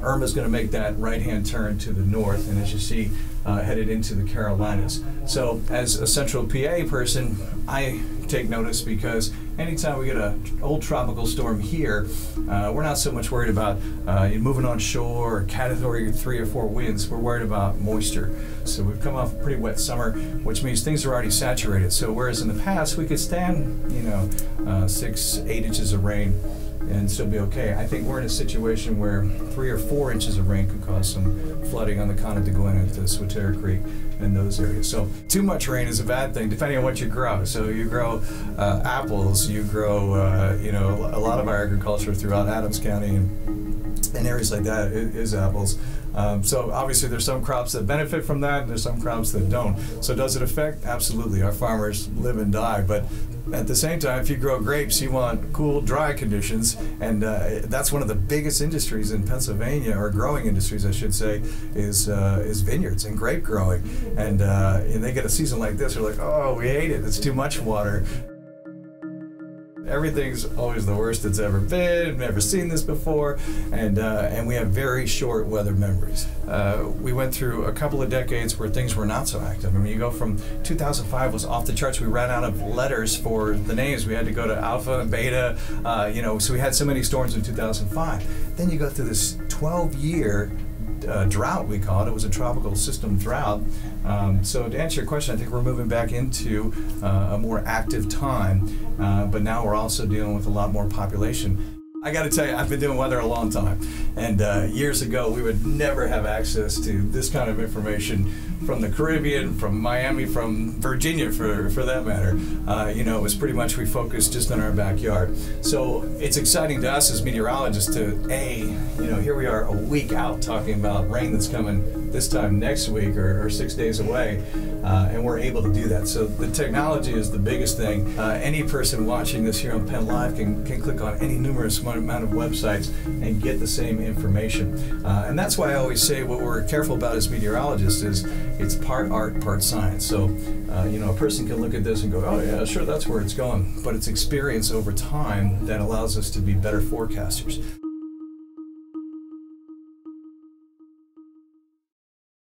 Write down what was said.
Irma's going to make that right-hand turn to the north, and as you see, headed into the Carolinas. So as a central PA person, I take notice because anytime we get an old tropical storm here, we're not so much worried about moving on shore or category 3 or 4 winds. We're worried about moisture. So we've come off a pretty wet summer, which means things are already saturated. So whereas in the past we could stand, 6, 8 inches of rain and still be okay, I think we're in a situation where 3 or 4 inches of rain could cause some flooding on the Conneauga to Swatara Creek and those areas. So too much rain is a bad thing, depending on what you grow. So you grow apples, you grow, a lot of our agriculture throughout Adams County and areas like that is apples. So obviously there's some crops that benefit from that, and there's some crops that don't. So does it affect? Absolutely. Our farmers live and die, but at the same time, if you grow grapes, you want cool, dry conditions, and that's one of the biggest industries in Pennsylvania, or growing industries, I should say, is vineyards and grape growing. And they get a season like this, they're like, oh, we hate it. It's too much water. Everything's always the worst it's ever been. I've never seen this before, and we have very short weather memories. We went through a couple of decades where things were not so active. I mean, you go from 2005 was off the charts. We ran out of letters for the names. We had to go to alpha and beta, so we had so many storms in 2005. Then you go through this 12-year drought, we call it. It was a tropical system drought. So to answer your question, I think we're moving back into a more active time, but now we're also dealing with a lot more population. I got to tell you, I've been doing weather a long time, and years ago we would never have access to this kind of information from the Caribbean, from Miami, from Virginia for that matter. It was pretty much we focused just on our backyard. So it's exciting to us as meteorologists to, here we are a week out talking about rain that's coming this time next week or 6 days away, and we're able to do that. So the technology is the biggest thing. Any person watching this here on PennLive can click on any numerous amount of websites and get the same information. And that's why I always say what we're careful about as meteorologists is it's part art, part science. So, a person can look at this and go, oh yeah, sure, that's where it's going. But it's experience over time that allows us to be better forecasters.